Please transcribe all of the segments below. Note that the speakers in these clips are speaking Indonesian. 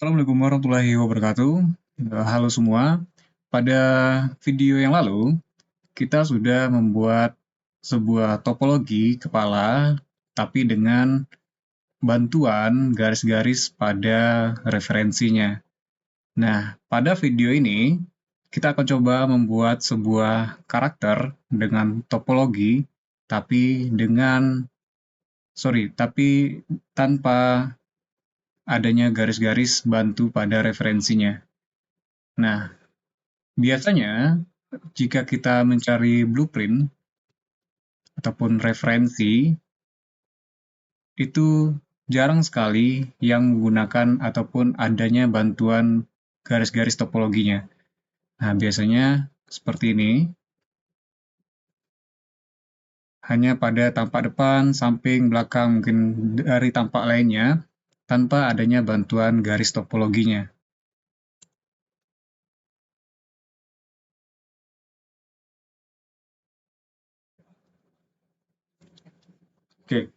Assalamualaikum warahmatullahi wabarakatuh. Halo semua. Pada video yang lalu, kita sudah membuat sebuah topologi kepala, tapi dengan bantuan garis-garis pada referensinya. Nah, pada video ini, kita akan coba membuat sebuah karakter dengan topologi, tapi tanpa adanya garis-garis bantu pada referensinya. Nah, biasanya jika kita mencari blueprint ataupun referensi, itu jarang sekali yang menggunakan ataupun adanya bantuan garis-garis topologinya. Nah, biasanya seperti ini, hanya pada tampak depan, samping, belakang, mungkin dari tampak lainnya, tanpa adanya bantuan garis topologinya. Oke,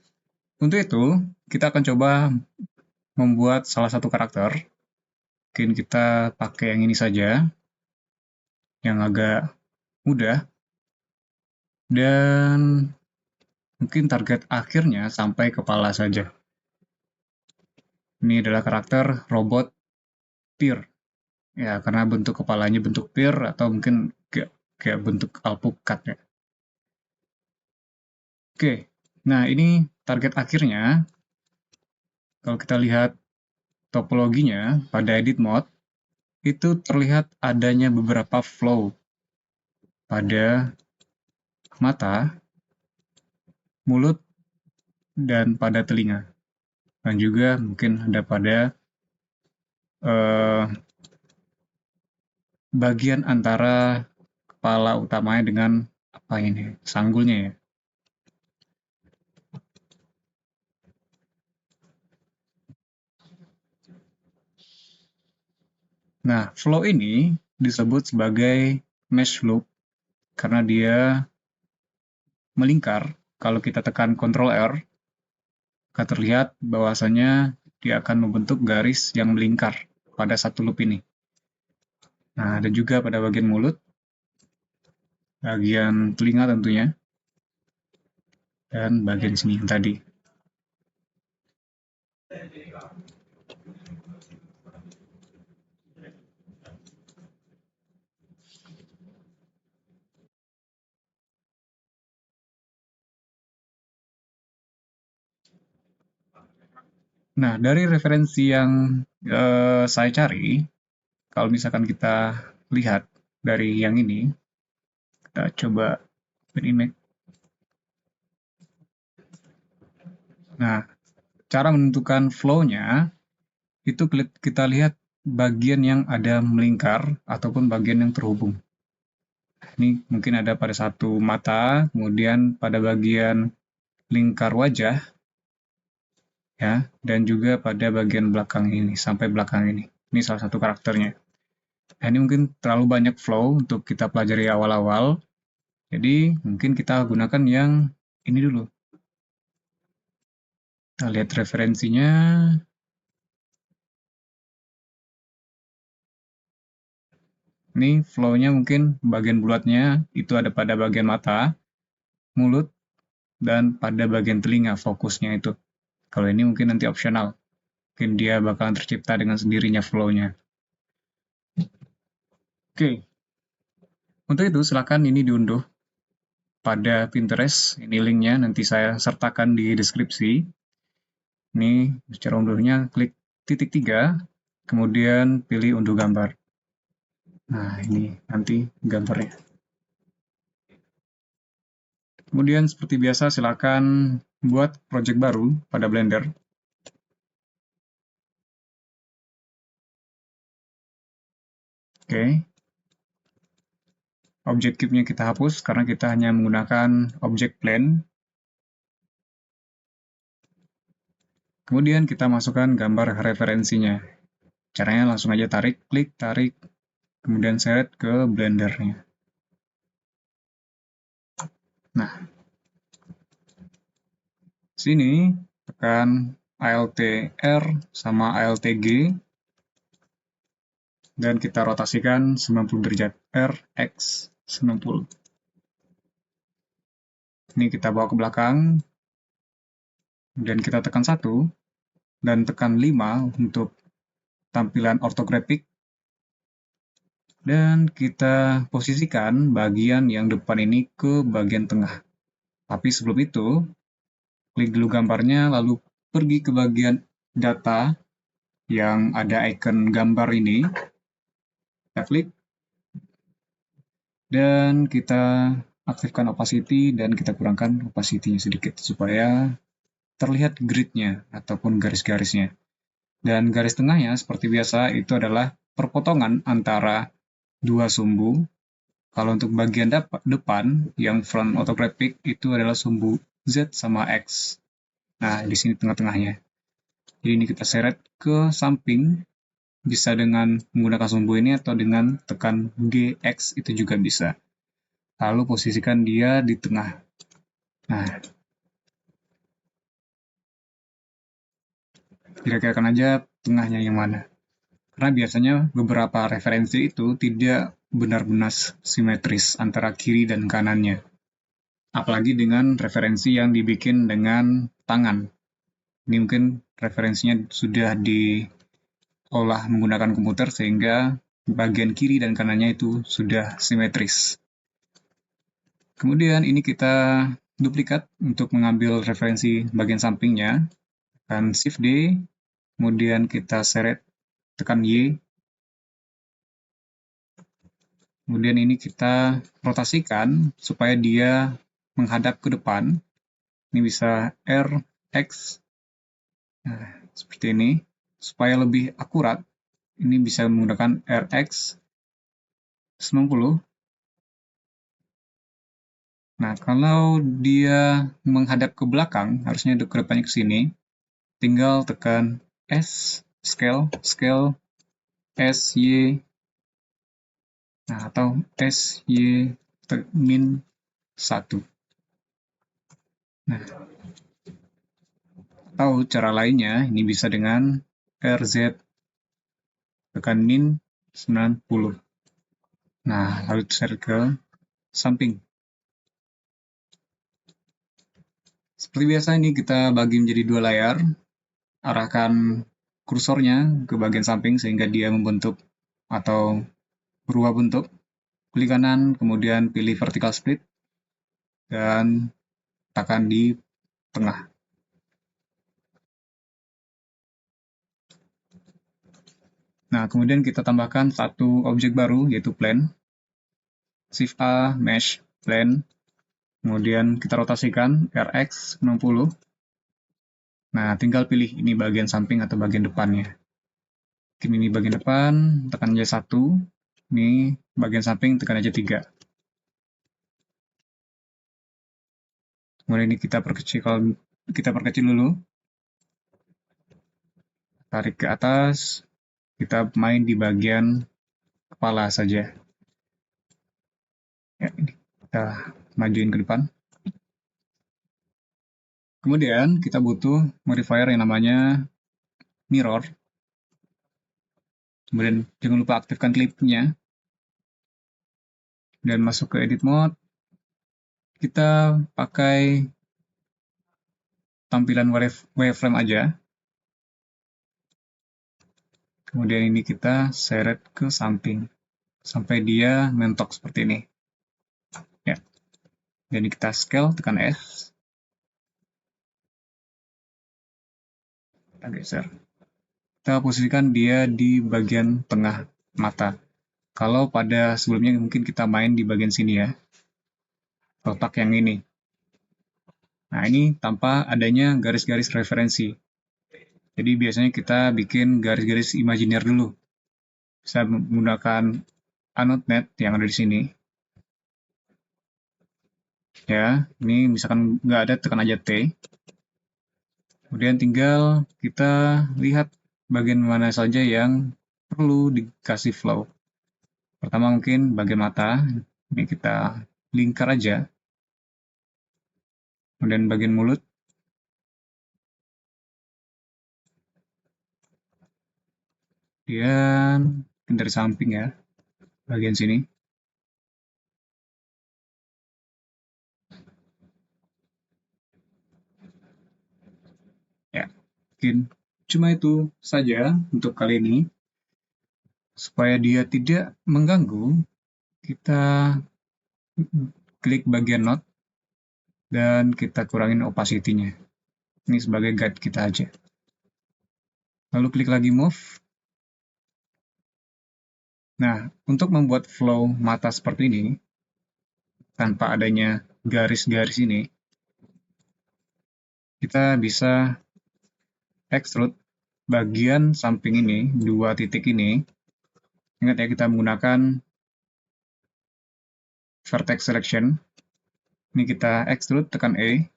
untuk itu kita akan coba membuat salah satu karakter. Mungkin kita pakai yang ini saja, yang agak mudah. Dan mungkin target akhirnya sampai kepala saja. Ini adalah karakter robot pear. Ya, karena bentuk kepalanya bentuk pear atau mungkin kayak bentuk alpukat ya. Oke, nah ini target akhirnya. Kalau kita lihat topologinya pada edit mode, itu terlihat adanya beberapa flow pada mata, mulut, dan pada telinga. Dan juga mungkin ada pada bagian antara kepala utamanya dengan sanggulnya ya. Nah, flow ini disebut sebagai mesh loop karena dia melingkar. Kalau kita tekan Ctrl R, akan terlihat bahwasanya dia akan membentuk garis yang melingkar pada satu loop ini. Nah, dan juga pada bagian mulut, bagian telinga tentunya, dan bagian sini yang tadi. Nah, dari referensi yang saya cari, kalau misalkan kita lihat dari yang ini, kita coba open image. Nah, cara menentukan flow-nya, itu kita lihat bagian yang ada melingkar ataupun bagian yang terhubung. Ini mungkin ada pada satu mata, kemudian pada bagian lingkar wajah, ya, dan juga pada bagian belakang ini, sampai belakang ini. Ini salah satu karakternya. Nah, ini mungkin terlalu banyak flow untuk kita pelajari awal-awal, jadi mungkin kita gunakan yang ini dulu. Kita lihat referensinya. Ini flow-nya mungkin bagian bulatnya itu ada pada bagian mata, mulut, dan pada bagian telinga fokusnya itu. Kalau ini mungkin nanti opsional. Mungkin dia bakalan tercipta dengan sendirinya flow-nya. Oke. Untuk itu silakan ini diunduh pada Pinterest. Ini linknya nanti saya sertakan di deskripsi. Ini cara unduhnya klik titik 3, kemudian pilih unduh gambar. Nah, ini nanti gambarnya. Kemudian seperti biasa silakan buat project baru pada Blender. Oke. Objek cube-nya kita hapus karena kita hanya menggunakan objek plane. Kemudian kita masukkan gambar referensinya. Caranya langsung aja klik, tarik, kemudian seret ke Blender-nya. Nah, sini tekan Alt R sama Alt G dan kita rotasikan 90 derajat, RX 90. Ini kita bawa ke belakang, dan kita tekan 1, dan tekan 5 untuk tampilan ortografik, dan kita posisikan bagian yang depan ini ke bagian tengah. Tapi sebelum itu, klik dulu gambarnya, lalu pergi ke bagian data yang ada icon gambar ini. Kita klik, dan kita aktifkan opacity, dan kita kurangkan opacity-nya sedikit supaya terlihat grid-nya ataupun garis-garisnya. Dan garis tengahnya seperti biasa itu adalah perpotongan antara dua sumbu. Kalau untuk bagian depan yang front orthographic itu adalah sumbu Z sama X. Nah, di sini tengah-tengahnya. Jadi ini kita seret ke samping, bisa dengan menggunakan sumbu ini atau dengan tekan GX itu juga bisa. Lalu posisikan dia di tengah. Nah, kira-kira aja tengahnya yang mana. Karena biasanya beberapa referensi itu tidak benar-benar simetris antara kiri dan kanannya. Apalagi dengan referensi yang dibikin dengan tangan. Ini mungkin referensinya sudah diolah menggunakan komputer sehingga bagian kiri dan kanannya itu sudah simetris. Kemudian ini kita duplikat untuk mengambil referensi bagian sampingnya. Tekan Shift D, kemudian kita seret, tekan Y. Kemudian ini kita rotasikan supaya dia menghadap ke depan. Ini bisa R, X, nah, seperti ini. Supaya lebih akurat, ini bisa menggunakan RX 90. Nah, kalau dia menghadap ke belakang, harusnya ke depannya ke sini. Tinggal tekan S, scale, S, Y, nah, atau S, Y, min 1. Nah, atau cara lainnya, ini bisa dengan RZ, tekan min 90. Nah, lalu seret ke samping. Seperti biasa ini kita bagi menjadi dua layar, arahkan kursornya ke bagian samping sehingga dia membentuk atau berubah bentuk. Klik kanan, kemudian pilih vertical split, dan tekan di tengah. Nah, kemudian kita tambahkan satu objek baru, yaitu plane. Shift A, Mesh, Plane. Kemudian kita rotasikan, RX 60. Nah, tinggal pilih ini bagian samping atau bagian depannya. Mungkin ini bagian depan, tekan aja 1. Ini bagian samping, tekan aja 3. Kemudian ini kita perkecil dulu. Tarik ke atas, kita main di bagian kepala saja. Ya, ini kita majuin ke depan. Kemudian kita butuh modifier yang namanya mirror. Kemudian jangan lupa aktifkan clipnya. Dan masuk ke edit mode. Kita pakai tampilan wireframe aja. Kemudian ini kita seret ke samping sampai dia mentok seperti ini. Ya. Dan kita scale, tekan S. Kita geser. Kita posisikan dia di bagian tengah mata. Kalau pada sebelumnya mungkin kita main di bagian sini ya, kotak yang ini. Nah, ini tanpa adanya garis-garis referensi. Jadi biasanya kita bikin garis-garis imajiner dulu. Bisa menggunakan AnnoteNet yang ada di sini. Ya, ini misalkan nggak ada, tekan aja T. Kemudian tinggal kita lihat bagian mana saja yang perlu dikasih flow. Pertama mungkin bagian mata, ini kita lingkar aja. Kemudian bagian mulut. Dan dari samping ya, bagian sini. Ya, mungkin cuma itu saja untuk kali ini. Supaya dia tidak mengganggu, kita klik bagian note dan kita kurangin opacity-nya. Ini sebagai guide kita aja. Lalu klik lagi move. Nah, untuk membuat flow mata seperti ini, tanpa adanya garis-garis ini, kita bisa extrude bagian samping ini, dua titik ini. Ingat ya, kita menggunakan vertex selection. Ini kita extrude, tekan E.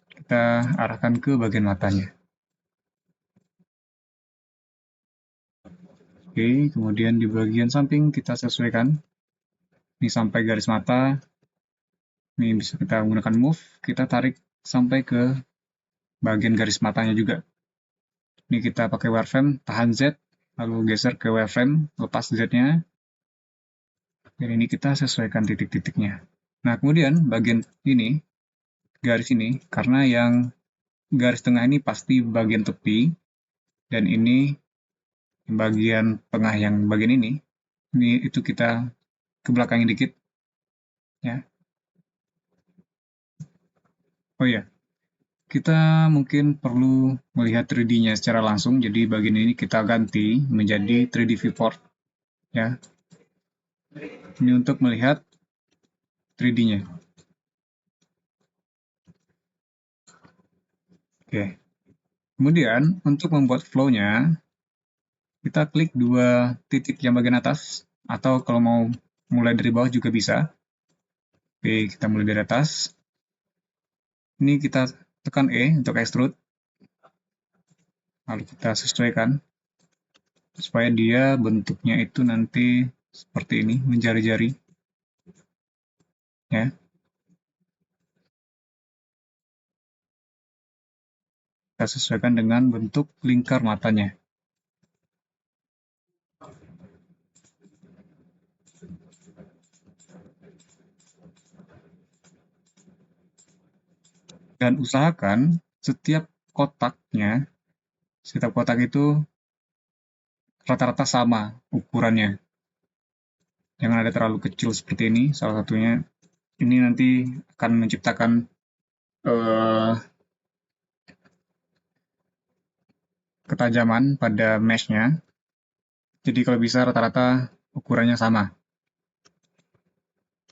Kita arahkan ke bagian matanya. Oke, kemudian di bagian samping kita sesuaikan. Ini sampai garis mata. Ini bisa kita menggunakan move, kita tarik sampai ke bagian garis matanya juga. Ini kita pakai wireframe, tahan Z, lalu geser ke wireframe, lepas Z-nya. Dan ini kita sesuaikan titik-titiknya. Nah, kemudian bagian ini, garis ini, karena yang garis tengah ini pasti bagian tepi, dan ini bagian tengah yang bagian ini itu kita ke belakangnya dikit. Ya. Oh iya, kita mungkin perlu melihat 3D-nya secara langsung, jadi bagian ini kita ganti menjadi 3D viewport. Ya. Ini untuk melihat 3D-nya. Oke. Kemudian, untuk membuat flow-nya, kita klik dua titik yang bagian atas, atau kalau mau mulai dari bawah juga bisa. Oke, kita mulai dari atas. Ini kita tekan E untuk extrude. Lalu kita sesuaikan supaya dia bentuknya itu nanti seperti ini, menjari-jari. Ya. Kita sesuaikan dengan bentuk lingkar matanya. Dan usahakan setiap kotaknya, setiap kotak itu rata-rata sama ukurannya. Jangan ada terlalu kecil seperti ini, salah satunya. Ini nanti akan menciptakan ketajaman pada mesh-nya. Jadi kalau bisa rata-rata ukurannya sama.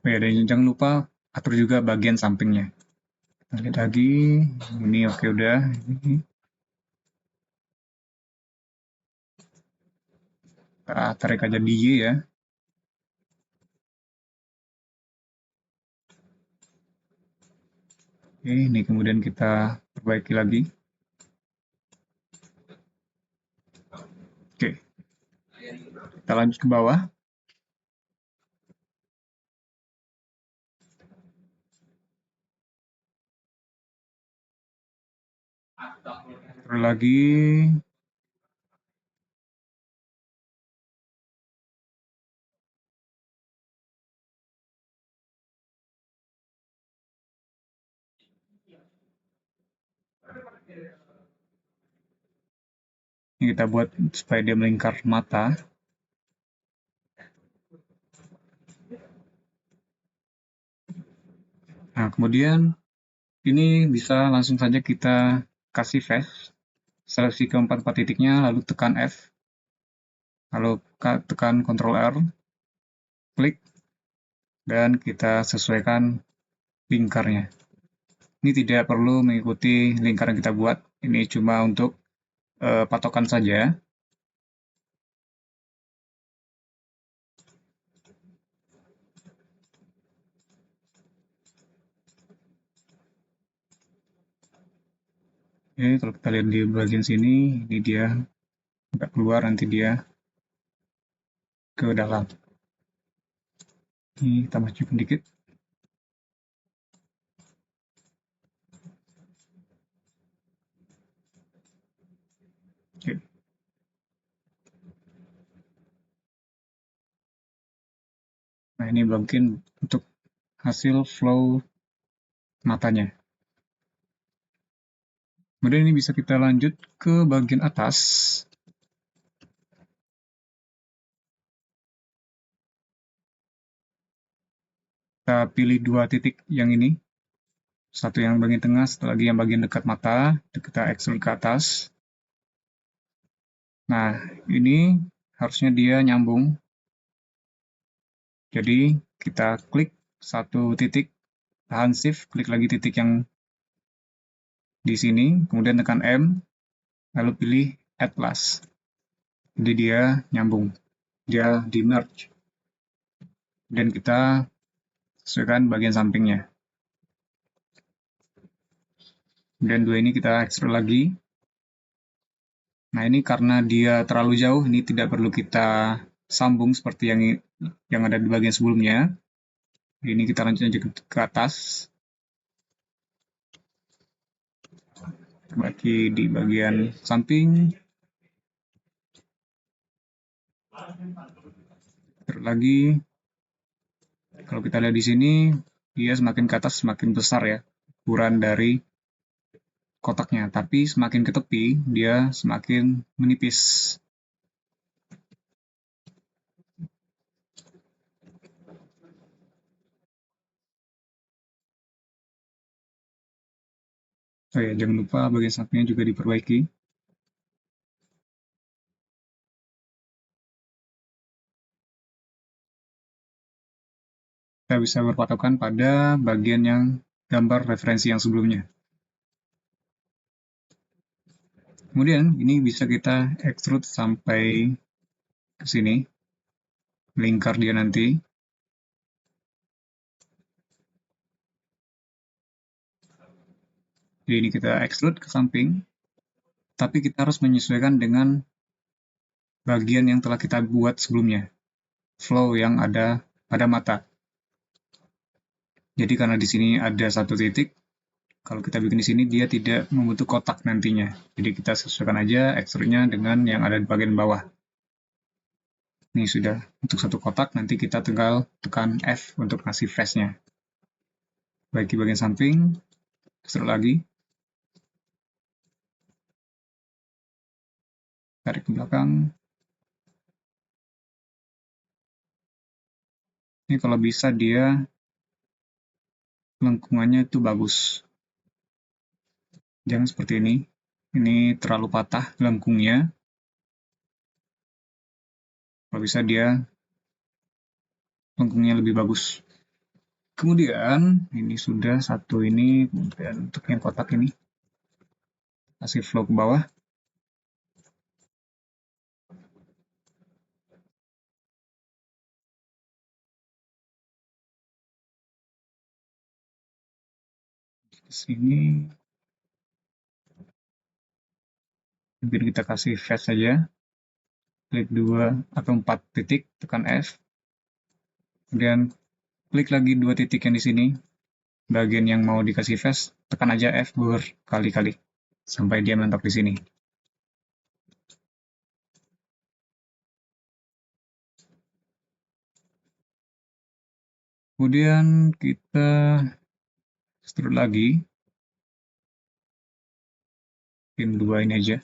Oh ya, dan jangan lupa atur juga bagian sampingnya. Kita lihat lagi, ini oke udah. Kita tarik aja di Y ya. Oke, ini kemudian kita perbaiki lagi. Oke, kita lanjut ke bawah. Terus lagi, ini kita buat supaya dia melingkar mata. Nah, kemudian ini bisa langsung saja kita kasih face, seleksi keempat-empat titiknya, lalu tekan F, lalu tekan Ctrl R, klik, dan kita sesuaikan lingkarnya. Ini tidak perlu mengikuti lingkar yang kita buat, ini cuma untuk patokan saja. Oke, kalau kita lihat di bagian sini, ini dia nggak keluar, nanti dia ke dalam. Ini kita majukan dikit. Oke. Nah, ini mungkin untuk hasil flow matanya. Kemudian ini bisa kita lanjut ke bagian atas. Kita pilih dua titik yang ini. Satu yang bagian tengah, satu lagi yang bagian dekat mata. Itu kita extrude ke atas. Nah, ini harusnya dia nyambung. Jadi, kita klik satu titik, tahan shift, klik lagi titik yang di sini, kemudian tekan M, lalu pilih Add Plus. Jadi dia nyambung, dia di merge. Dan kita sesuaikan bagian sampingnya. Kemudian dua ini kita extrude lagi. Nah, ini karena dia terlalu jauh, ini tidak perlu kita sambung seperti yang ada di bagian sebelumnya. Ini kita lanjut aja ke atas. Bagi di bagian samping. Terus lagi, kalau kita lihat di sini, dia semakin ke atas semakin besar ya, ukuran dari kotaknya. Tapi semakin ke tepi, dia semakin menipis. Oh ya, jangan lupa bagian sampingnya juga diperbaiki. Kita bisa berpatokan pada bagian yang gambar referensi yang sebelumnya. Kemudian ini bisa kita extrude sampai ke sini, lingkar dia nanti. Jadi ini kita extrude ke samping, tapi kita harus menyesuaikan dengan bagian yang telah kita buat sebelumnya, flow yang ada pada mata. Jadi karena di sini ada satu titik, kalau kita bikin di sini dia tidak membentuk kotak nantinya. Jadi kita sesuaikan aja extrude-nya dengan yang ada di bagian bawah. Ini sudah untuk satu kotak, nanti kita tinggal tekan F untuk ngasih face-nya. Baik di bagian samping, extrude lagi. Tarik ke belakang. Ini kalau bisa dia lengkungannya itu bagus. Jangan seperti ini. Ini terlalu patah lengkungnya. Kalau bisa dia lengkungnya lebih bagus. Kemudian ini sudah satu ini, kemudian untuk yang kotak ini kasih flow ke bawah. Di sini mungkin kita kasih face saja. Klik 2 atau 4 titik, tekan F. Kemudian klik lagi 2 titik yang di sini. Bagian yang mau dikasih face, tekan aja F berkali-kali sampai dia mentok di sini. Kemudian kita extrude lagi. Mungkin 2 ini aja.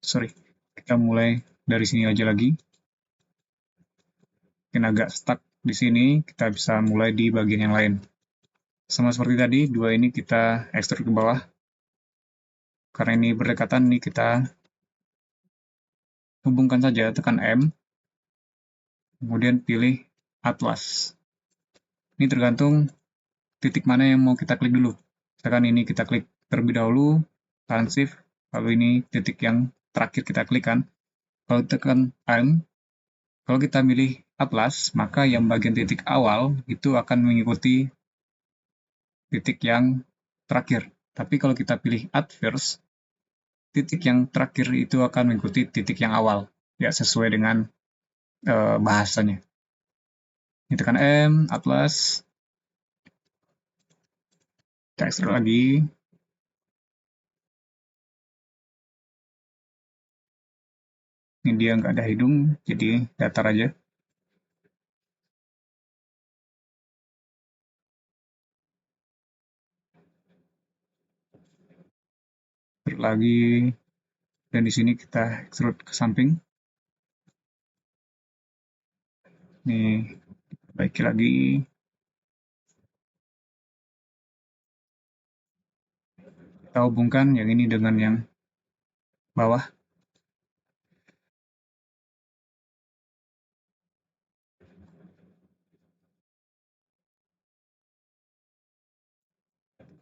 Sorry, kita mulai dari sini aja lagi. Mungkin agak stuck di sini, kita bisa mulai di bagian yang lain. Sama seperti tadi, 2 ini kita extrude ke bawah. Karena ini berdekatan, nih kita hubungkan saja, tekan M. Kemudian pilih Atlas. Ini tergantung titik mana yang mau kita klik dulu. Misalkan ini kita klik terlebih dahulu, tahan shift, lalu ini titik yang terakhir kita klik kan. Kalau tekan M, kalau kita milih Atlas, maka yang bagian titik awal itu akan mengikuti titik yang terakhir. Tapi kalau kita pilih Add First, titik yang terakhir itu akan mengikuti titik yang awal. Ya, sesuai dengan bahasanya. Ini tekan M, Atlas. Kita extrude lagi. dia nggak ada hidung, jadi datar aja. Terus lagi, dan di sini kita extrude ke samping. Nih, baiki lagi. Kita hubungkan yang ini dengan yang bawah.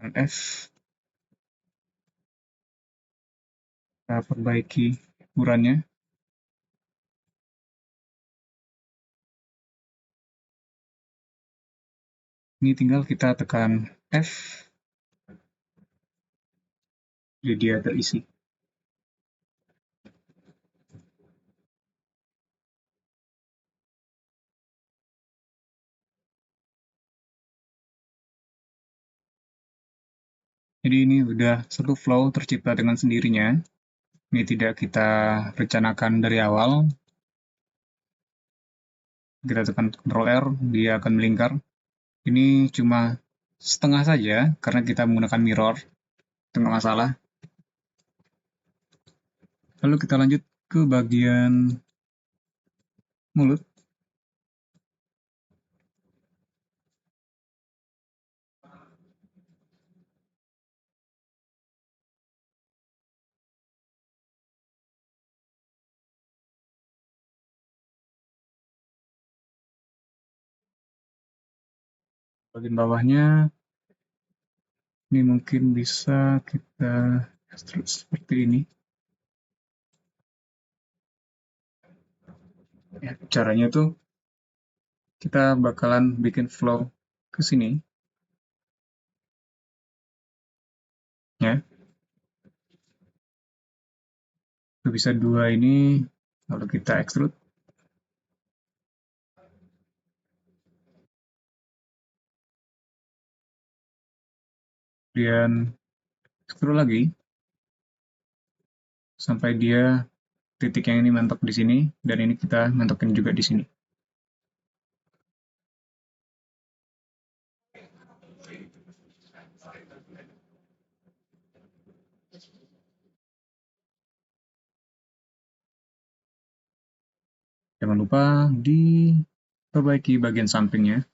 Dan F, kita perbaiki ukurannya. Ini tinggal kita tekan F, jadi dia terisi. Jadi ini udah satu flow tercipta dengan sendirinya. Ini tidak kita rencanakan dari awal. Kita tekan Ctrl R, dia akan melingkar. Ini cuma setengah saja, karena kita menggunakan mirror. Itu nggak masalah. Lalu kita lanjut ke bagian mulut. Bagian bawahnya, ini mungkin bisa kita extrude seperti ini. Ya, caranya tuh kita bakalan bikin flow ke sini. Ya, bisa dua ini, lalu kita extrude. Kemudian extrude lagi, sampai dia titik yang ini mentok di sini, dan ini kita mentokin juga di sini. Jangan lupa diperbaiki bagian sampingnya.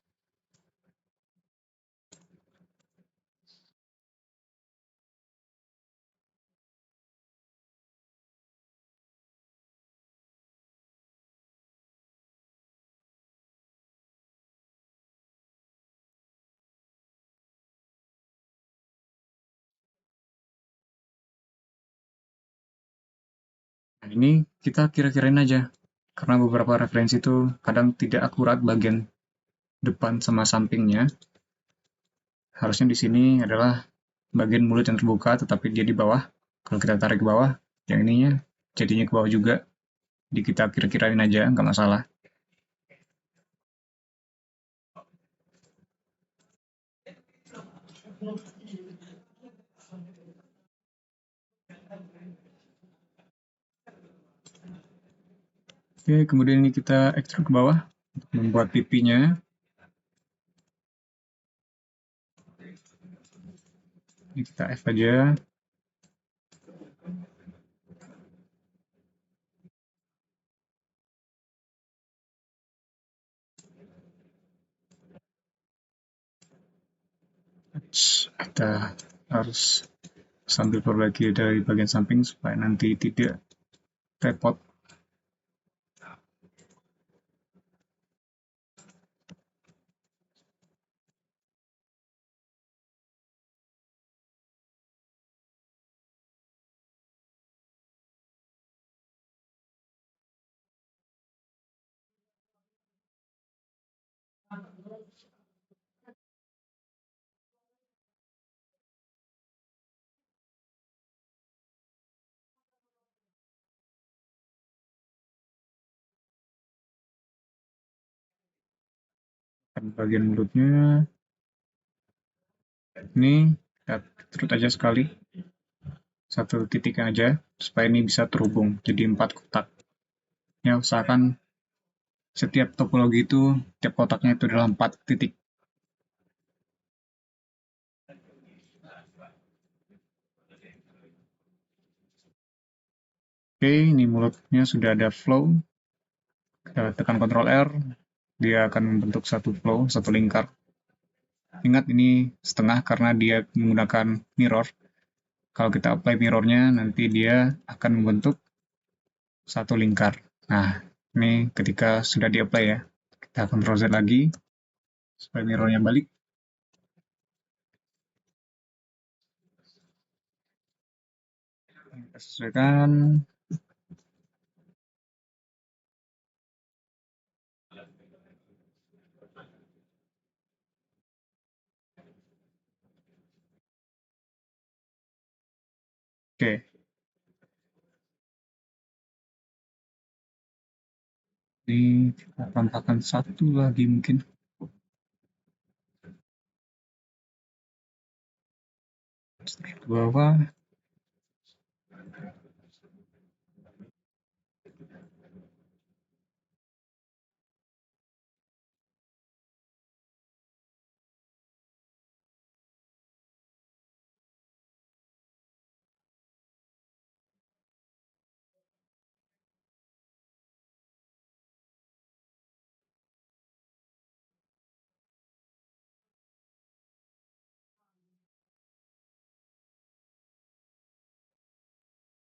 Nah, ini kita kira-kirain aja, karena beberapa referensi itu kadang tidak akurat bagian depan sama sampingnya. Harusnya di sini adalah bagian mulut yang terbuka, tetapi dia di bawah. Kalau kita tarik ke bawah, yang ininya jadinya ke bawah juga. Jadi kita kira-kirain aja, nggak masalah. Oke, kemudian ini kita extrude ke bawah untuk membuat pipinya. Ini kita F aja. Kita harus sambil perbaiki dari bagian samping supaya nanti tidak repot. Dan bagian mulutnya ini kita extrude aja sekali, satu titik aja supaya ini bisa terhubung jadi 4 kotak. Ya, usahakan setiap topologi itu, tiap kotaknya itu adalah 4 titik. Oke, ini mulutnya sudah ada flow. Kita tekan Ctrl R, dia akan membentuk satu flow, satu lingkar. Ingat ini setengah karena dia menggunakan mirror. Kalau kita apply mirrornya, nanti dia akan membentuk satu lingkar. Nah, ini ketika sudah di-apply ya. Kita Ctrl Z lagi, supaya mirrornya balik. Kita sesuaikan. Oke, ini kita tambahkan satu lagi mungkin. Ke bawah.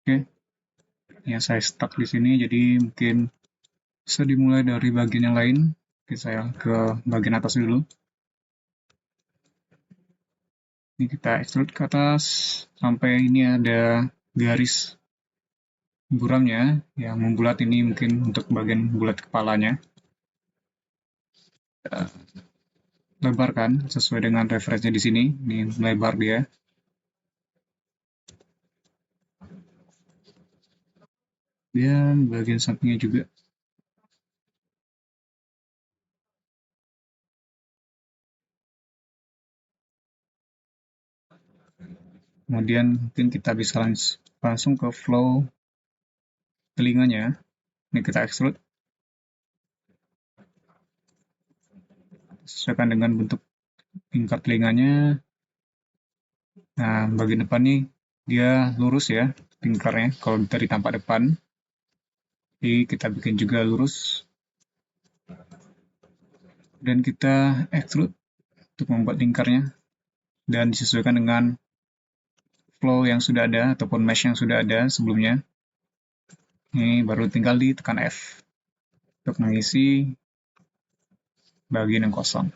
Oke, ya saya stuck di sini, jadi mungkin bisa dimulai dari bagian yang lain. Oke, saya ke bagian atas dulu. Ini kita extrude ke atas sampai ini ada garis buramnya yang membulat, ini mungkin untuk bagian bulat kepalanya. Kita lebarkan sesuai dengan referensinya di sini. Ini lebar dia. Dan bagian sampingnya juga. Kemudian mungkin kita bisa langsung ke flow telinganya. Ini kita extrude sesuaikan dengan bentuk tingkat telinganya. Nah, bagian depan nih dia lurus ya lingkarnya kalau dari tampak depan. Jadi kita bikin juga lurus dan kita extrude untuk membuat lingkarnya dan disesuaikan dengan flow yang sudah ada ataupun mesh yang sudah ada sebelumnya. Ini baru tinggal ditekan F untuk mengisi bagian yang kosong.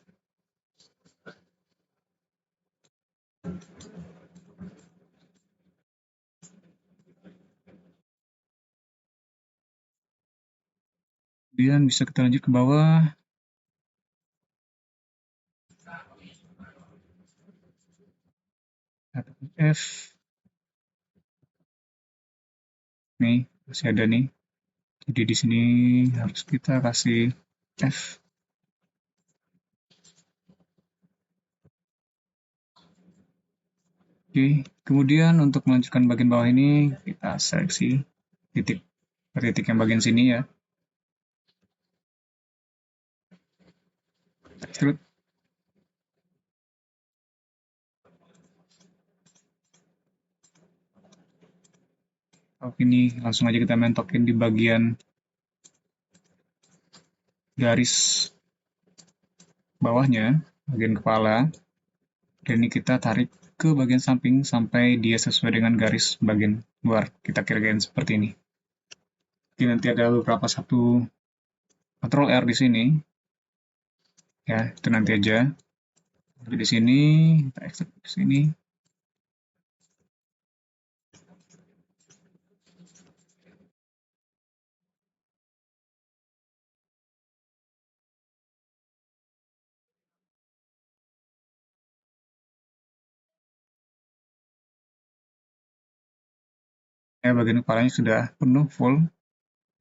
Kemudian bisa kita lanjut ke bawah. F. Nih, masih ada nih. Jadi di sini harus kita kasih F. Oke, kemudian untuk melanjutkan bagian bawah ini, kita seleksi titik titik yang bagian sini ya. Extrude. Oke, ini langsung aja kita mentokin di bagian garis bawahnya, bagian kepala. Dan ini kita tarik ke bagian samping sampai dia sesuai dengan garis bagian luar. Kita kira-kira seperti ini. Oke, nanti ada beberapa satu Ctrl R di sini. Ya, itu nanti aja. Jadi di sini, kita extrude di sini. Ya, bagian kepalanya sudah penuh, full.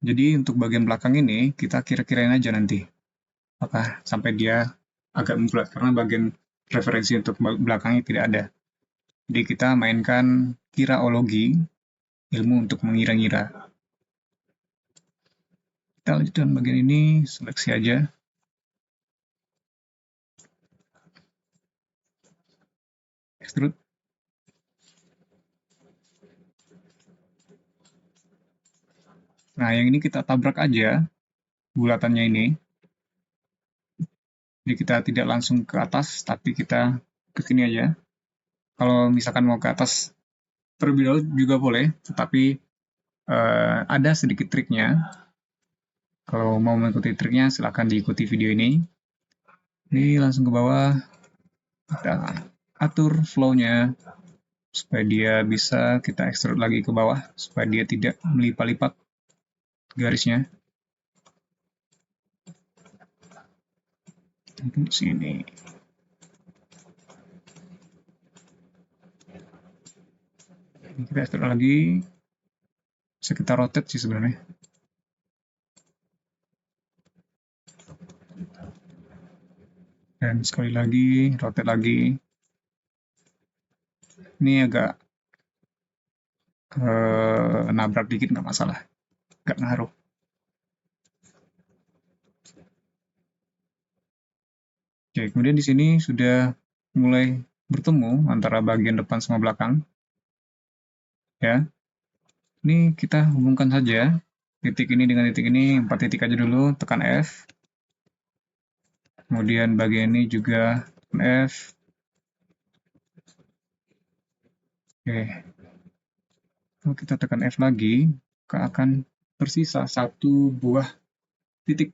Jadi untuk bagian belakang ini, kita kira-kirain aja nanti. Apakah sampai dia agak membulat, karena bagian referensi untuk belakangnya tidak ada. Jadi kita mainkan kiraologi, ilmu untuk mengira-ngira. Kita lanjutkan bagian ini, seleksi aja. Extrude. Nah, yang ini kita tabrak aja bulatannya ini. Jadi kita tidak langsung ke atas, tapi kita ke sini aja. Kalau misalkan mau ke atas terlebih dahulu juga boleh, tetapi ada sedikit triknya. Kalau mau mengikuti triknya, silahkan diikuti video ini. Ini langsung ke bawah, kita atur flow-nya supaya dia bisa kita extrude lagi ke bawah, supaya dia tidak melipat-lipat garisnya. Di sini. Ini kita extrude lagi. Bisa kita rotate sih sebenarnya. Dan sekali lagi, rotate lagi. Ini agak nabrak dikit nggak masalah. Nggak ngaruh. Oke, kemudian di sini sudah mulai bertemu antara bagian depan sama belakang. Ya, ini kita hubungkan saja titik ini dengan titik ini, 4 titik aja dulu, tekan F. Kemudian bagian ini juga tekan F. Oke, kalau kita tekan F lagi, maka akan tersisa satu buah titik.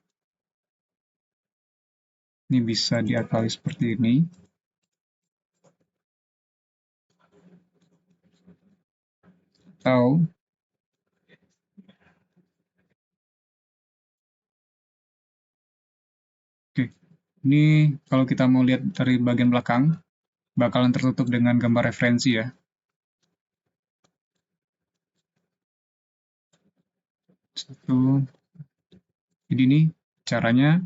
Ini bisa diakali seperti ini. Atau oke, ini kalau kita mau lihat dari bagian belakang, bakalan tertutup dengan gambar referensi ya. Satu. Jadi ini caranya,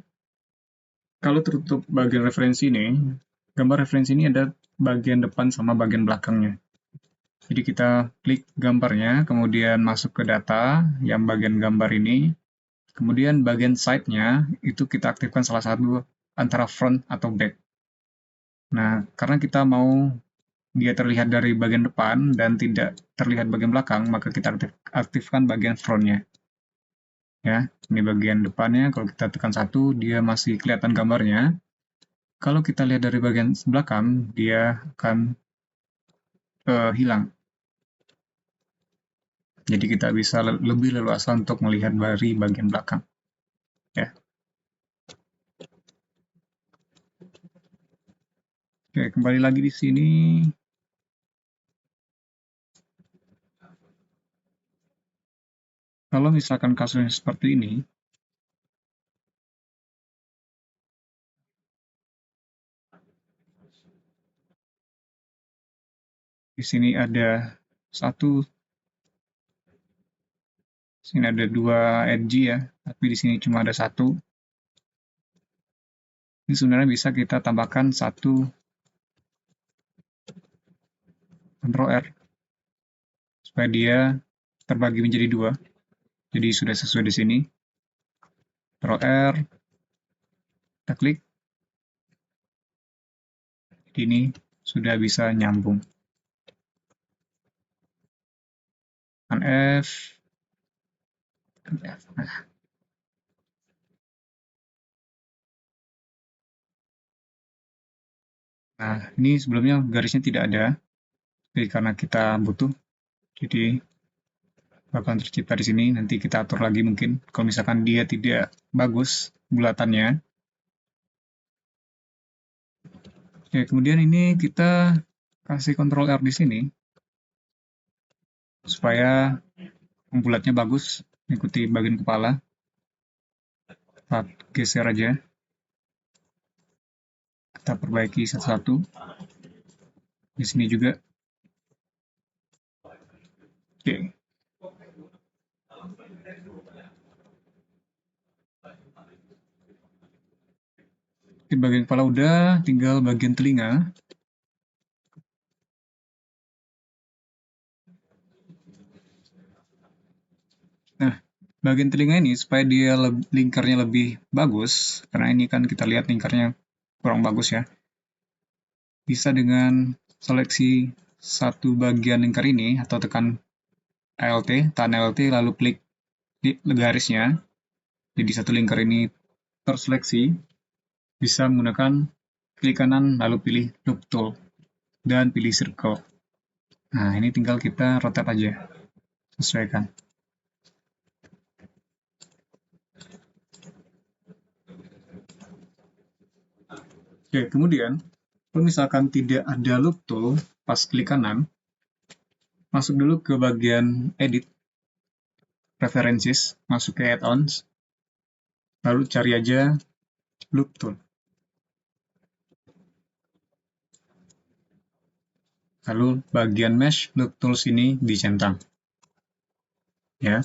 kalau tertutup bagian referensi ini, gambar referensi ini ada bagian depan sama bagian belakangnya. Jadi kita klik gambarnya, kemudian masuk ke data yang bagian gambar ini, kemudian bagian side-nya itu kita aktifkan salah satu antara front atau back. Nah, karena kita mau dia terlihat dari bagian depan dan tidak terlihat bagian belakang, maka kita aktifkan bagian front-nya. Ya, ini bagian depannya, kalau kita tekan 1, dia masih kelihatan gambarnya. Kalau kita lihat dari bagian belakang, dia akan hilang. Jadi kita bisa lebih leluasa untuk melihat dari bagian belakang. Ya. Oke, kembali lagi di sini. Kalau misalkan kasusnya seperti ini, di sini ada satu, sini ada 2 edge ya, tapi di sini cuma ada satu. Ini sebenarnya bisa kita tambahkan satu Ctrl R supaya dia terbagi menjadi 2. Jadi sudah sesuai di sini. Ctrl R, kita klik. Jadi ini sudah bisa nyambung. Tekan F. Nah, ini sebelumnya garisnya tidak ada. Jadi karena kita butuh, jadi bakalan tercipta di sini. Nanti kita atur lagi mungkin. Kalau misalkan dia tidak bagus bulatannya. Oke, kemudian ini kita kasih Ctrl R di sini supaya bulatnya bagus, ikuti bagian kepala. Kita geser aja. Kita perbaiki satu-satu. Di sini juga. Oke. Di bagian kepala udah, tinggal bagian telinga. Nah, bagian telinga ini supaya dia lingkarnya lebih bagus, karena ini kan kita lihat lingkarnya kurang bagus ya. Bisa dengan seleksi satu bagian lingkar ini atau tekan Alt, tahan Alt lalu klik di garisnya. Jadi satu lingkar ini terseleksi, bisa menggunakan klik kanan lalu pilih loop tool dan pilih circle. Nah, ini tinggal kita rotate aja, sesuaikan. Oke, kemudian kalau misalkan tidak ada loop tool, pas klik kanan, masuk dulu ke bagian edit, preferences, masuk ke add-ons, lalu cari aja loop tool. Lalu bagian mesh loop tools ini dicentang. Ya,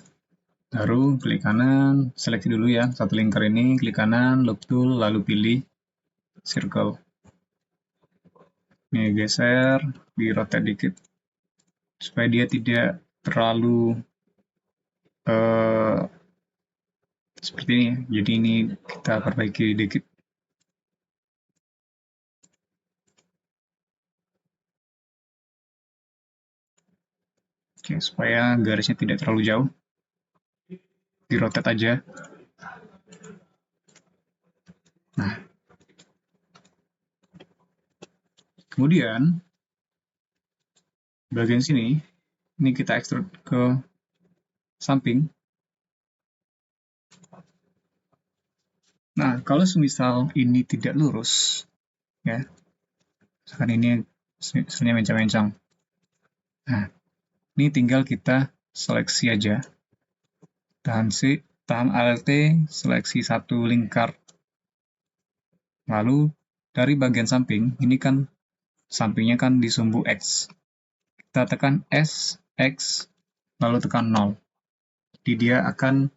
baru klik kanan, seleksi dulu ya, satu lingkar ini, klik kanan, loop tool, lalu pilih circle. Ini geser, di rotate dikit, supaya dia tidak terlalu seperti ini. Jadi ini kita perbaiki dikit. Oke, supaya garisnya tidak terlalu jauh. Di rotate aja. Nah, kemudian bagian sini, ini kita extrude ke samping. Nah, kalau semisal ini tidak lurus, ya, misalkan ini misalnya mencang-mencang. Nah, ini tinggal kita seleksi aja. Tahan Alt, seleksi satu lingkar. Lalu dari bagian samping, ini kan sampingnya kan di sumbu X. Kita tekan S, X, lalu tekan 0. Jadi dia akan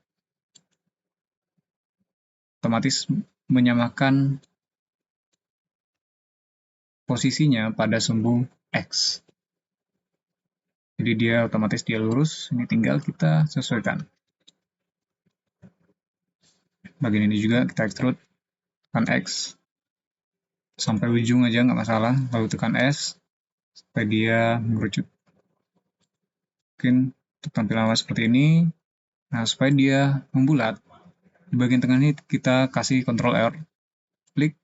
otomatis menyamakan posisinya pada sumbu X. Jadi dia otomatis dia lurus, ini tinggal kita sesuaikan. Bagian ini juga kita extrude, tekan X, sampai ujung aja nggak masalah, lalu tekan S, supaya dia mengerucut. Mungkin untuk tampilan awal seperti ini. Nah, supaya dia membulat, di bagian tengah ini kita kasih Ctrl R, klik,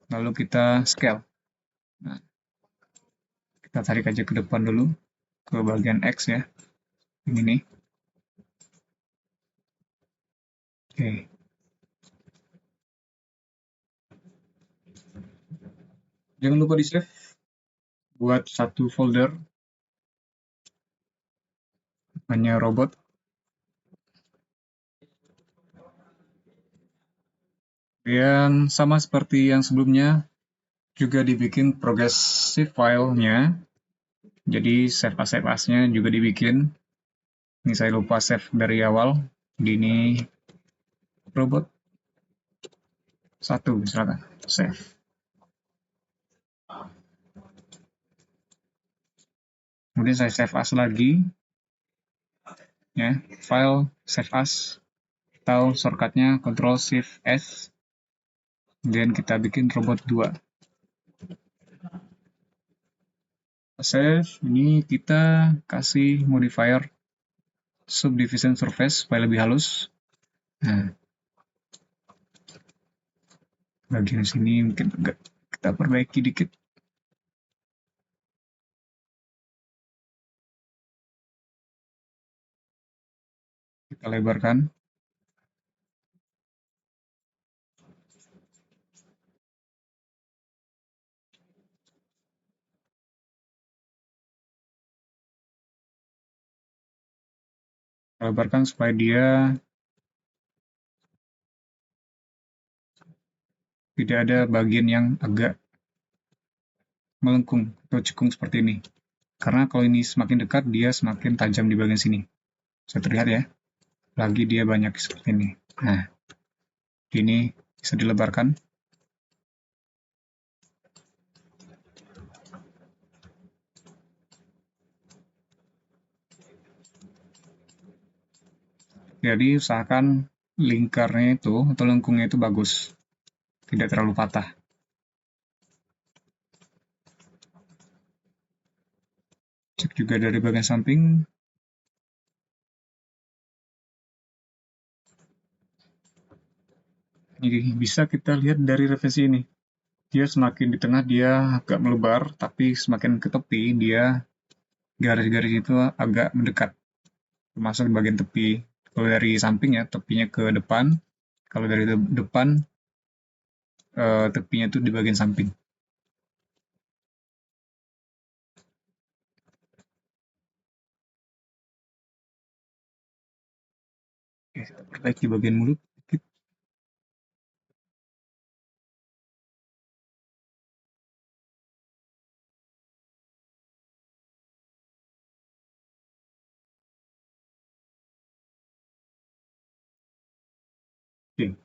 lalu kita scale. Nah, kita tarik aja ke depan dulu, ke bagian X ya, ini nih. Oke. Jangan lupa di save, buat satu folder, hanya robot. Dan sama seperti yang sebelumnya, juga dibikin progressive file-nya. Jadi save as-nya juga dibikin. Ini saya lupa save dari awal. Jadi ini robot 1, misalkan. Save. Kemudian saya save as lagi. Ya, file save as. Atau shortcutnya Ctrl-Shift-S. Kemudian kita bikin robot 2. Save, ini kita kasih modifier subdivision surface supaya lebih halus. Nah, bagian sini mungkin agak kita perbaiki dikit. Kita lebarkan. Lebarkan supaya dia tidak ada bagian yang agak melengkung atau cekung seperti ini. Karena kalau ini semakin dekat, dia semakin tajam di bagian sini. Bisa terlihat ya. Lagi dia banyak seperti ini. Nah, ini bisa dilebarkan. Jadi usahakan lingkarnya itu atau lengkungnya itu bagus, tidak terlalu patah. Cek juga dari bagian samping. Ini bisa kita lihat dari referensi ini. Dia semakin di tengah dia agak melebar, tapi semakin ke tepi dia garis-garis itu agak mendekat, termasuk di bagian tepi. Kalau dari samping ya, tepinya ke depan. Kalau dari depan, tepinya itu di bagian samping. Oke, kita perbaiki bagian mulut sedikit. Oke.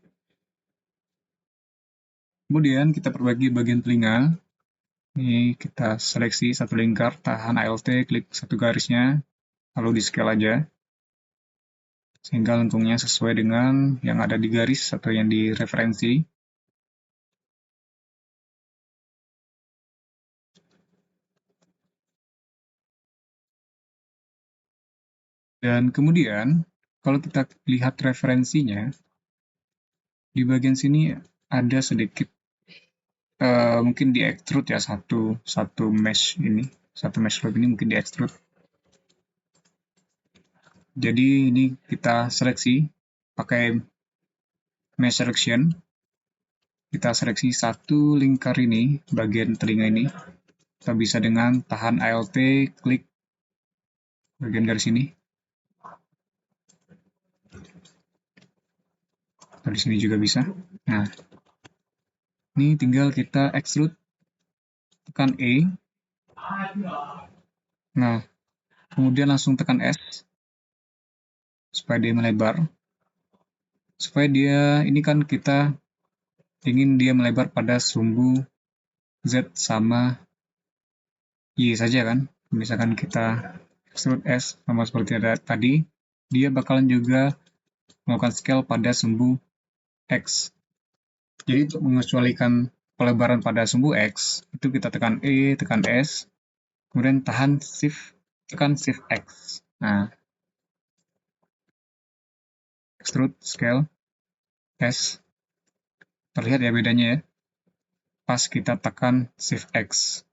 Kemudian kita perbaiki bagian telinga. Ini kita seleksi satu lingkar, tahan ALT, klik satu garisnya, lalu di scale aja. Sehingga lengkungnya sesuai dengan yang ada di garis atau yang di referensi. Dan kemudian, kalau kita lihat referensinya, di bagian sini ada sedikit mungkin di extrude ya satu mesh ini, satu mesh loop ini mungkin di extrude. Jadi ini kita seleksi pakai mesh selection. Kita seleksi satu lingkar ini, bagian telinga ini. Kita bisa dengan tahan ALT, klik bagian dari sini. Atau di sini juga bisa. Nah, ini tinggal kita extrude, tekan E. Nah, kemudian langsung tekan S supaya dia melebar. Supaya dia, ini kan kita ingin dia melebar pada sumbu Z sama Y saja kan. Misalkan kita extrude S sama seperti ada tadi, dia bakalan juga melakukan scale pada sumbu X. Jadi untuk mengecualikan pelebaran pada sumbu X, itu kita tekan E, tekan S, kemudian tahan Shift, tekan Shift X. Nah, extrude, scale, S. Terlihat ya bedanya ya, pas kita tekan Shift X.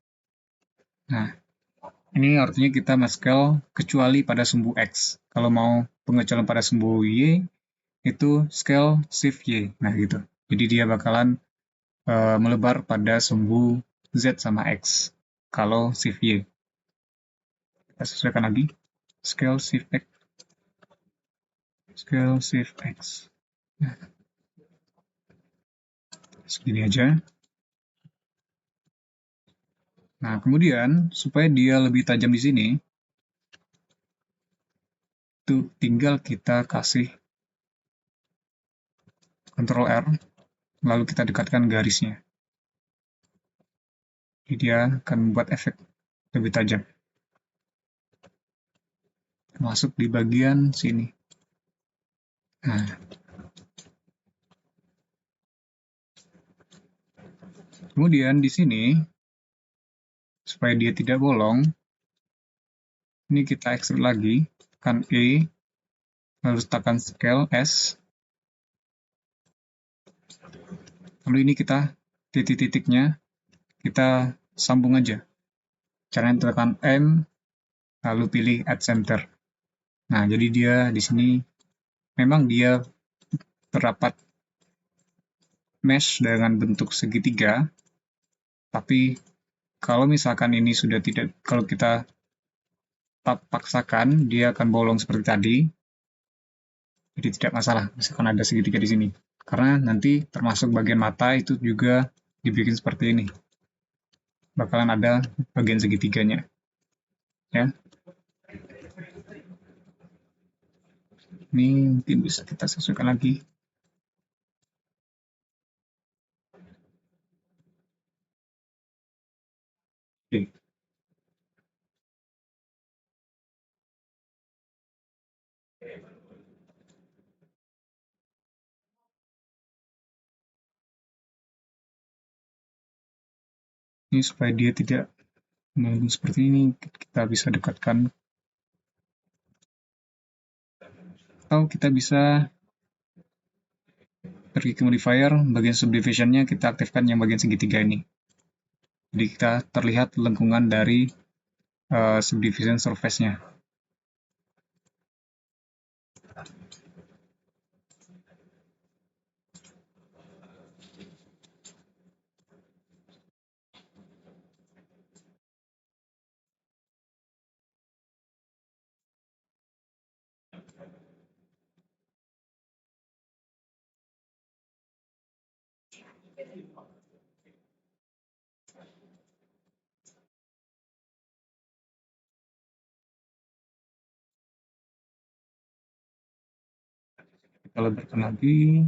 Nah, ini artinya kita scale kecuali pada sumbu X. Kalau mau pengecualian pada sumbu Y, itu scale Shift Y. Nah, gitu. Jadi dia bakalan melebar pada sumbu Z sama X. Kalau Shift Y. Kita sesuaikan lagi. Scale Shift X. Scale Shift X. Nah, segini aja. Nah, kemudian supaya dia lebih tajam di sini, itu tinggal kita kasih Ctrl R, lalu kita dekatkan garisnya. Jadi dia akan membuat efek lebih tajam. Masuk di bagian sini. Nah, kemudian di sini, supaya dia tidak bolong, ini kita extrude lagi, tekan E, lalu tekan scale S, lalu ini kita titik-titiknya kita sambung aja. Caranya tekan M, lalu pilih Add Center. Nah, jadi dia di sini memang dia terdapat mesh dengan bentuk segitiga, tapi kalau misalkan ini sudah tidak, kalau kita paksakan, dia akan bolong seperti tadi, jadi tidak masalah, misalkan ada segitiga di sini. Karena nanti termasuk bagian mata itu juga dibikin seperti ini. Bakalan ada bagian segitiganya. Ya. Ini mungkin bisa kita sesuaikan lagi. Oke. Ini supaya dia tidak melengkung seperti ini, kita bisa dekatkan. Atau kita bisa pergi ke modifier, bagian subdivision-nya kita aktifkan yang bagian segitiga ini. Jadi kita terlihat lengkungan dari subdivision surface-nya. Kita lebarkan lagi.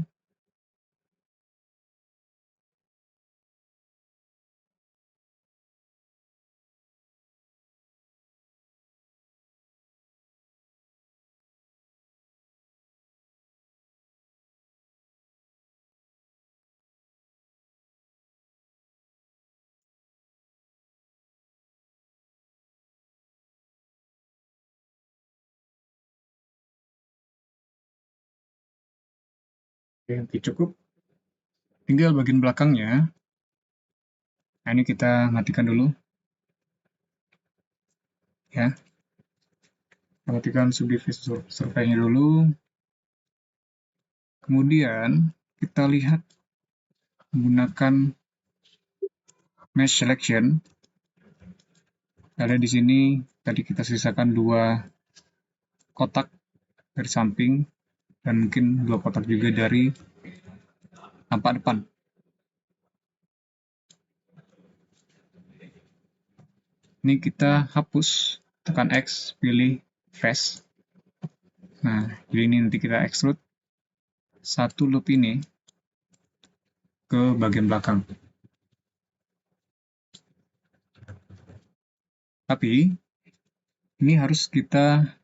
Oke, nanti cukup. Tinggal bagian belakangnya. Nah, ini kita matikan dulu. Ya. Kita matikan subdivision survey-nya dulu. Kemudian kita lihat menggunakan mesh selection. Ada di sini tadi kita sisakan 2 kotak dari samping dan mungkin 2 kotak juga dari tampak depan. Ini kita hapus, tekan X, pilih face. Nah, jadi ini nanti kita extrude satu loop ini ke bagian belakang. Tapi ini harus kita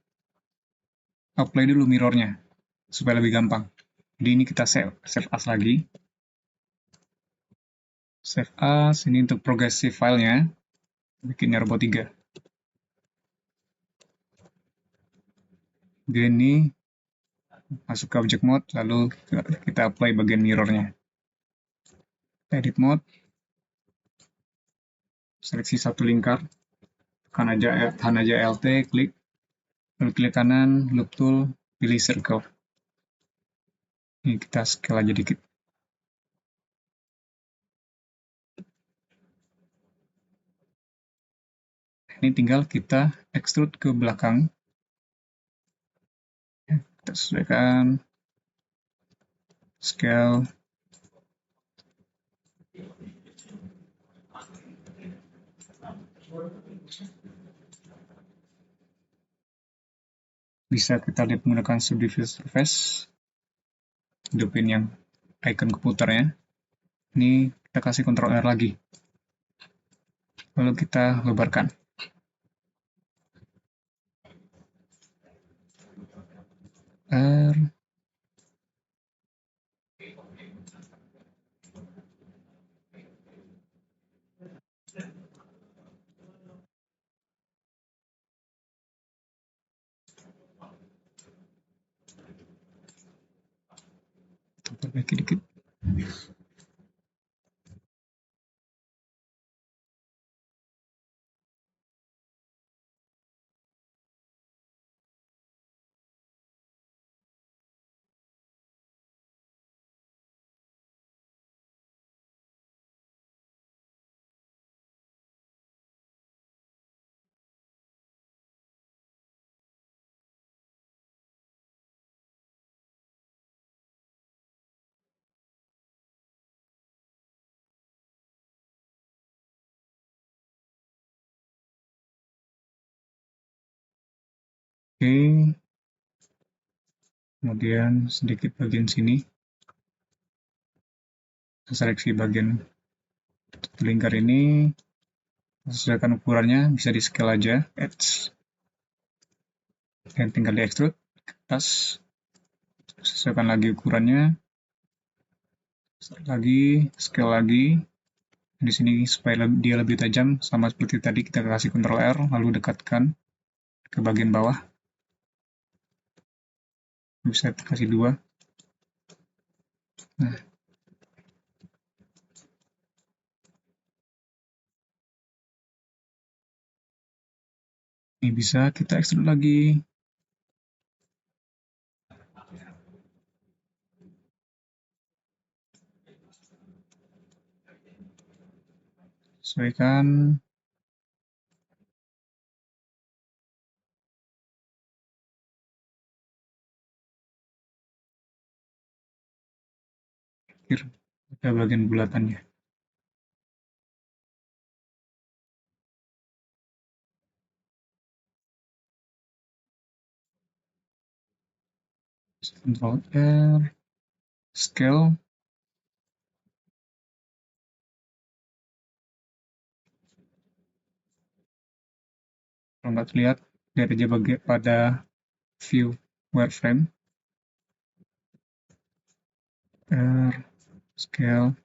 apply dulu mirrornya supaya lebih gampang. Jadi ini kita save as lagi. Save as, ini untuk progressive filenya. Bikinnya robot 3. Dia ini masuk ke object mode, lalu kita apply bagian mirrornya. Edit mode, seleksi satu lingkar, tahan aja Alt, klik, lalu klik kanan, loop tool, pilih circle. Ini kita scale aja dikit. Ini tinggal kita extrude ke belakang. Kita sesuaikan scale. Bisa kita lihat menggunakan subdivision surface. Hidupin yang icon komputernya. Ini kita kasih Ctrl R lagi. Lalu kita lebarkan. R. Perbaiki dikit. Oke. Kemudian sedikit bagian sini. Seleksi bagian lingkar ini. Sesuaikan ukurannya, bisa di scale aja, edge. Dan tinggal di extrude ke atas. Sesuaikan lagi ukurannya. Lagi, scale lagi. Di sini supaya dia lebih tajam, sama seperti tadi kita kasih Ctrl R, lalu dekatkan ke bagian bawah. Bisa kasih 2. Nah, ini bisa kita ekstrud lagi. Sesuaikan. Akhir ada bagian bulatannya. Ctrl R, scale. Kalau nggak terlihat, lihat aja pada view wireframe. R, scale.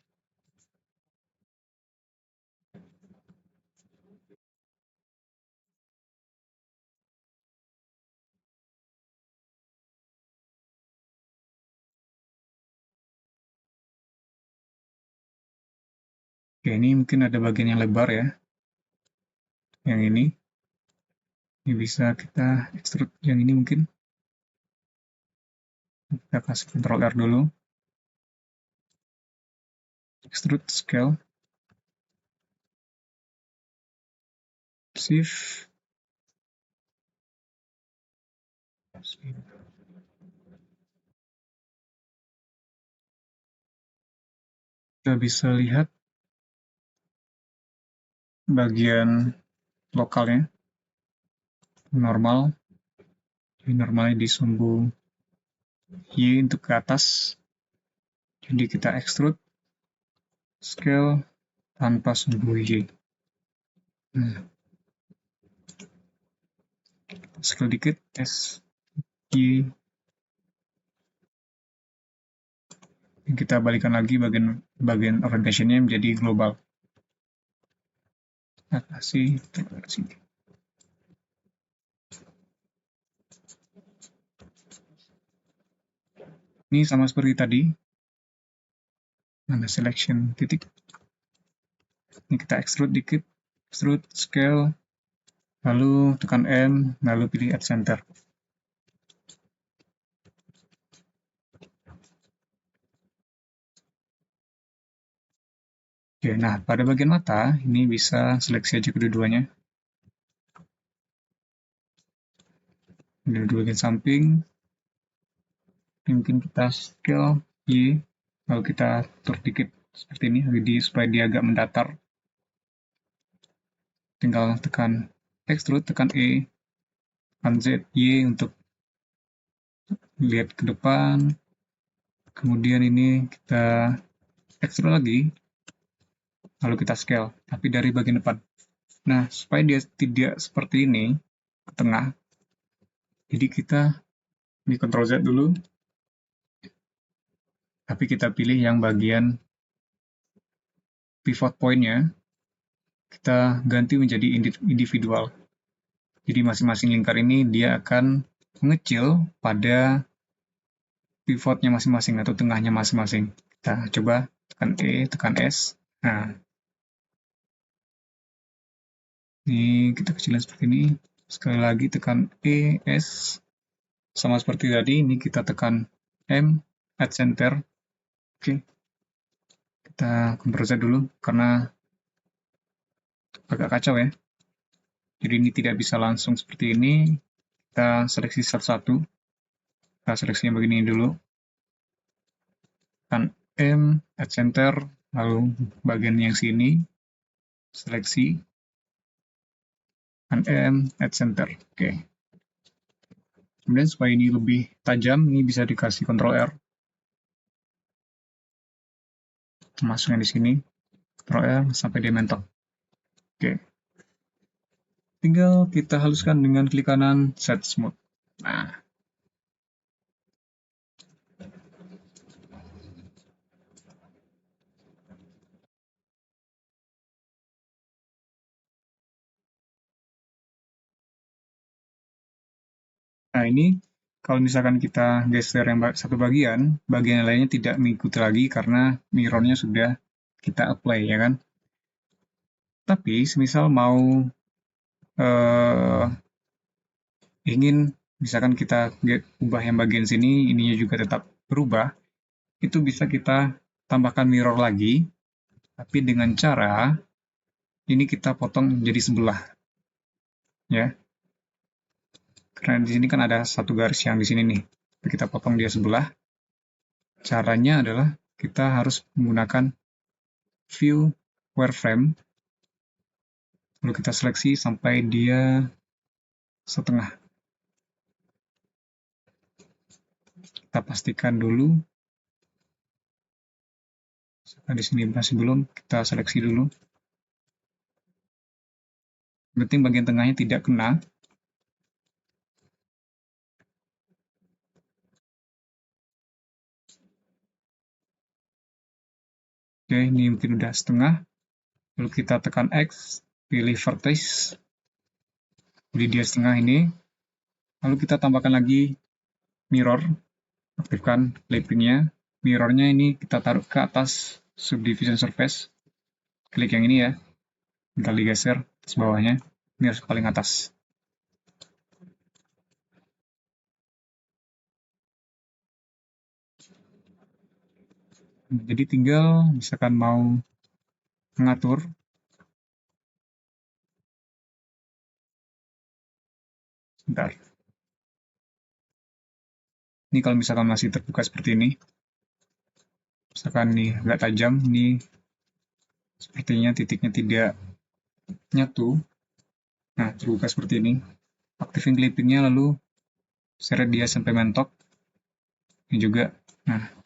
Oke, ini mungkin ada bagian yang lebar ya. Yang ini bisa kita extrude yang ini mungkin. Kita kasih Ctrl R dulu. Extrude scale. Shift. Kita bisa lihat bagian lokalnya normal. Jadi normalnya di sumbu Y untuk ke atas. Jadi kita extrude scale tanpa sumbu Y. Nah, scale dikit, S, Y. Kita balikan lagi bagian orientation-nya menjadi global. Nah, kasih sini. Ini sama seperti tadi. Ada selection titik. Ini kita extrude dikit, extrude scale, lalu tekan M, lalu pilih add center. Oke, nah pada bagian mata ini bisa seleksi aja kedua-duanya. Dua bagian samping. Ini mungkin kita scale Y, lalu kita atur dikit seperti ini, jadi supaya dia agak mendatar. Tinggal tekan extrude, tekan E, tekan Z, Y untuk lihat ke depan. Kemudian ini kita extrude lagi, lalu kita scale, tapi dari bagian depan. Nah, supaya dia tidak seperti ini, ke tengah, jadi kita di Ctrl Z dulu, tapi kita pilih yang bagian pivot point-nya, kita ganti menjadi individual. Jadi masing-masing lingkar ini dia akan mengecil pada pivotnya masing-masing atau tengahnya masing-masing. Kita coba tekan E, tekan S. Nah, ini kita kecilin seperti ini. Sekali lagi tekan E, S. Sama seperti tadi, ini kita tekan M, add center. Oke. Kita Ctrl Z dulu, karena agak kacau ya. Jadi ini tidak bisa langsung seperti ini. Kita seleksi satu-satu. Kita seleksinya begini dulu. Tekan M, add center, lalu bagian yang sini, seleksi, tekan M, add center. Oke. Kemudian supaya ini lebih tajam, ini bisa dikasih Ctrl R. Masuknya di sini, Ctrl R sampai dia mentok. Oke. Tinggal kita haluskan dengan klik kanan Set Smooth. Nah, Nah, ini kalau misalkan kita geser yang satu bagian, bagian lainnya tidak mengikuti lagi karena mirrornya sudah kita apply, ya kan? Tapi, semisal mau eh, ingin, misalkan kita ubah yang bagian sini, ininya juga tetap berubah, itu bisa kita tambahkan mirror lagi, tapi dengan cara ini kita potong jadi sebelah, ya. Karena di sini kan ada satu garis yang di sini nih, kita potong dia sebelah. Caranya adalah kita harus menggunakan view wireframe, lalu kita seleksi sampai dia setengah. Kita pastikan dulu, misalkan di sini masih belum, kita seleksi dulu. Penting bagian tengahnya tidak kena. Oke, ini mungkin udah setengah. Lalu kita tekan X, pilih vertex, jadi dia setengah ini. Lalu kita tambahkan lagi mirror, aktifkan clippingnya. Mirrornya ini kita taruh ke atas subdivision surface. Klik yang ini ya, tinggal digeser atas bawahnya. Ini harus paling atas. Jadi tinggal misalkan mau mengatur, sebentar. Ini kalau misalkan masih terbuka seperti ini, misalkan nih agak tajam, ini sepertinya titiknya tidak nyatu. Nah, terbuka seperti ini. Aktifin clippingnya lalu seret dia sampai mentok. Ini juga. Nah,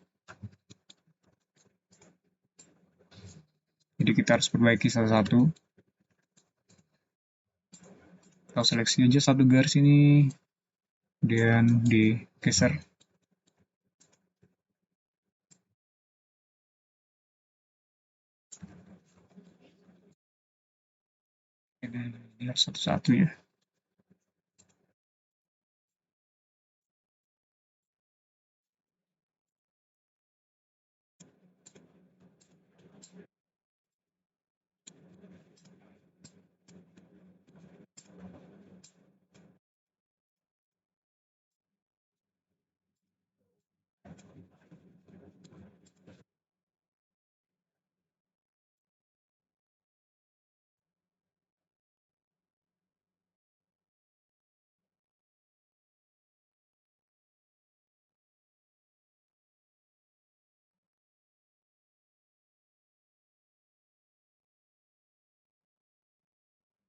jadi kita harus perbaiki satu-satu. Kita seleksi aja satu garis ini, kemudian digeser. Ini harus satu-satu ya.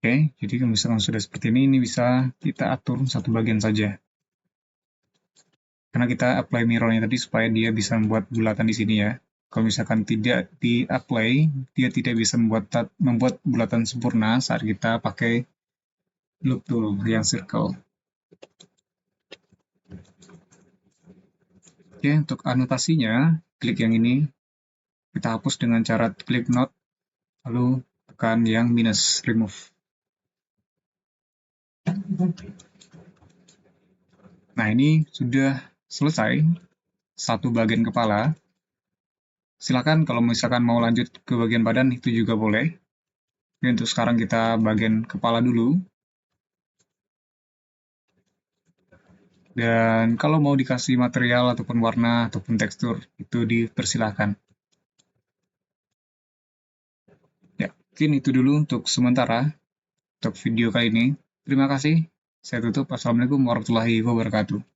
Oke, jadi kalau misalkan sudah seperti ini bisa kita atur satu bagian saja. Karena kita apply mirrornya tadi supaya dia bisa membuat bulatan di sini ya. Kalau misalkan tidak di-apply, dia tidak bisa membuat bulatan sempurna saat kita pakai loop tool yang circle. Oke, untuk anotasinya, klik yang ini. Kita hapus dengan cara klik not, lalu tekan yang minus, remove. Nah, ini sudah selesai satu bagian kepala. Silakan kalau misalkan mau lanjut ke bagian badan, itu juga boleh. Tapi untuk sekarang kita bagian kepala dulu. Dan kalau mau dikasih material ataupun warna ataupun tekstur, itu dipersilahkan. Ya, mungkin itu dulu untuk sementara, untuk video kali ini. Terima kasih. Saya tutup. Assalamualaikum warahmatullahi wabarakatuh.